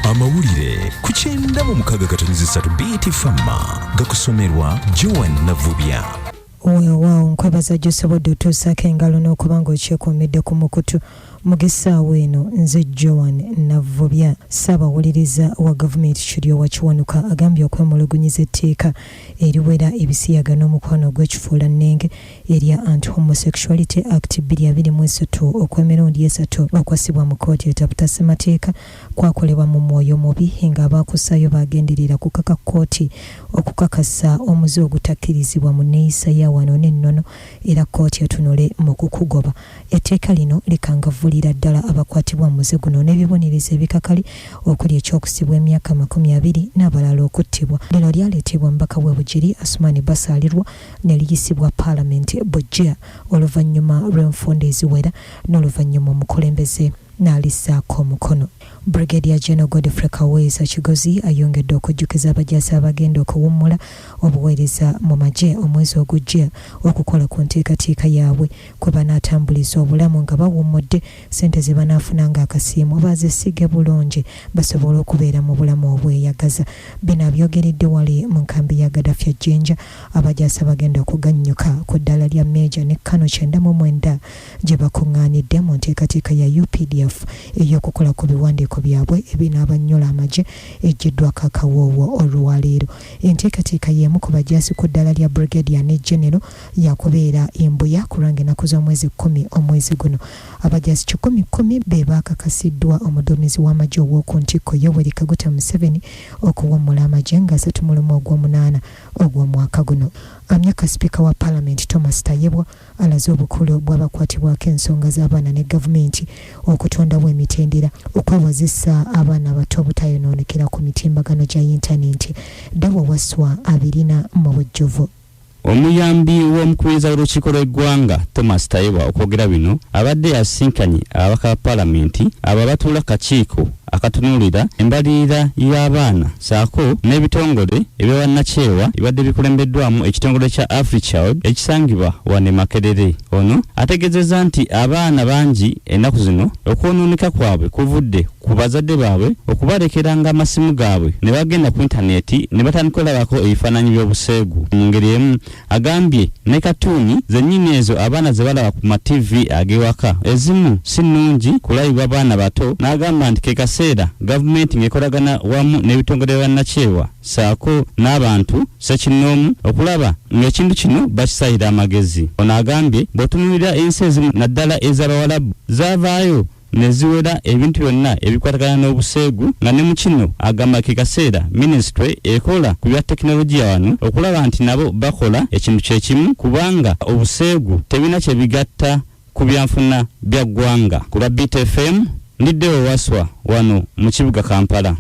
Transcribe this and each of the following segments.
Amawulire ku 9:3 BT Fama gakusomerwa Joan Navubya. Wow, nkwebaza Josobodde otuusaako engalo n'okubanga okyekuumidde ku mukutu mugisaawo eno nze Joan Navubya. Ssaabawuliriza wa Gavument Kiryowa Kiwanuka agambye okwemulugunyiza etteeka eriwera ebisiyaga n'omukwano gw'ekifuulannenge erya Anti-Homosexuality Act 2023 okw'emirundi 3 bakwasibwa mu kkooti etaputa ssemateeka kwakolebwa mu mwoyo mubi ng'abaakusaayo bagenderera kukaka kkooti okukakasa omuze ogutakkirizibwa mu nneeyisa ya wano n'ennono era kkooti etunule mu kukugoba. Etteeka lino likangavvulira ddala abakwatibwa mu muze guno n'ebibonerezo ebikakali okuli ekyokusibwa emyaka 20 n'abalala okuttibwa. Lino lyaleetebwa mbaka w'ebugiri Asumani Basaalirwa ne liyisibwa Paalamenti Bojja oluvannyuma lw'enfunda eziwera n'oluvannyuma omukulembeze n'alissaako omukono. Brigadier General Godfrey Kaweesa Kigozi ayongedde okujjukiza abajaasi abagenda okuwummula obuweereza mu magye omwezi ogujja okukola ku nteekateeka yaabwe kwe banaatambuliza obulamu nga bawummudde ssente ze banaafuna ng'akasiimu baazesige bulungi basobole okubeera mu bulamu obweyagaza. Bino abyogeredde wali mu nkambi ya Gaddafi Jjenja abajaasi abagenda okugannyuka ku ddala lya Meeja ne Kano 99 gye bakuŋŋaanidde mu nteekateeka ya UPDF ey'okukola ku biwandiiko byabwe ebinaabannyola amagye ejjiddwako akawoowo olwaleero. Enteekateeka y'emu ku bajaasi ku ddala lya Brigadier ne General yakubeera embuya kulanga ennaku z'omwezi 10 omwezi guno. Abajaasi 10 be baakakasiddwa omuduumizi w'amagye ow'oku ntikko Yoweri Kaguta Museveni okuwummula amagye nga 3/8 ogw'omwaka guno. Amyuka Sipiika wa Paalamenti Thomas Tayebwa alaze obukulu bw'abakwatibwako ensonga z'abaana ne gavumenti okutondawo emitendera okwewazisa abaana abato obutayonoonekera ku mitimbagano gya yintaneti. Dawa Waswa abirina mu bujjuvu. Omuyambi w'omukubiriza w'olukiiko lw'eggwanga Thomas Tayebwa okwogera bino abadde yasinkanye ababaka ba Paalamenti abo abatuula kakiiko akatunuulira embalirira y'abaana saako n'ebitongole eby'obwannakyewa ebadde bikulembeddwamu ekitongole kya AfriChild ekisangibwa wane Makerere. Ono ategeezezza nti abaana bangi ennaku zino okwonooneka kwabwe kuvudde ku bazadde baabwe okubalekeranga amasimu gaabwe ne bagenda ku intaneti ne batandika olabako ebifaananyi by'obuseegu. Mu ngeri emu agambye ne katuuni zennyini ezo abaana ze balaba ku mativi ag'ewaka ezimu si nnungi kulayibwa baana bato, n'agamba nti kaseera gavumenti ng'ekolagana wamu n'ebitongole by'obwannakyewa saako n'abantu ssekinnoomu okulaba ng'ekintu kino bakisayira amagezi. Ono agambye bw'otunuulira ensi ezimu naddala ez'Abawalabu zaavaayo ne ziwera ebintu byonna ebikwatagana n'obuseegu nga ne mu kino agamba ke kaseera minisitule ekola ku bya tekinologiya wano okulaba nti nabo bakola ekintu kye kimu kubanga obuseegu tebina kye bigatta ku byanfuna bya ggwanga. Ku lwa BTFM ndiddewo Waswa wano mu kibuga Kampala.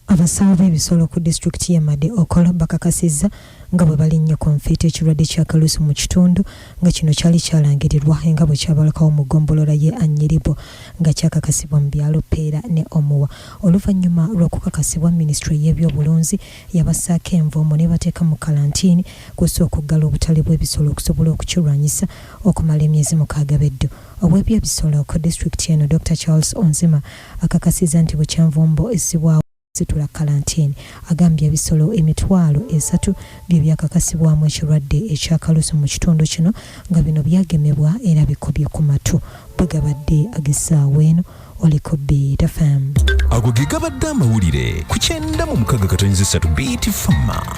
Abasawo b'ebisolo ku disitulikiti y'e Madi Okolo bakakasizza nga bwe balinnye konfeeti ekirwadde kya kalusu mu kitundu nga kino kyali kyalangirirwa nga bwe kyabalakawo mu ggombolola ye Anyiribo nga kyakakasibwa mu byalo Peera ne Omuwa. Oluvannyuma lw'okukakasibwa minisitule y'ebyobulunzi yabassaako envuumu ne bateeka mu kalantiini kussa okuggala obutale bw'ebisolo okusobola okukirwanyisa okumala emyezi 6 beddu. Ow'ebyebisolo ku disitulikiti eno Dr. Charles Onzima akakasizza nti bukyanvumbo essibwawo situla kalantiini. Agambye ebisolo 300 bye byakakasibwamu ekirwadde ekyakalusu mu kitundu kino nga bino byagemebwa era bikubye ku matu. Bwe gabadde ag'essaawa eno oliko BTFM. Ago ge gabadde amawulire ku 9:3 BT Fama.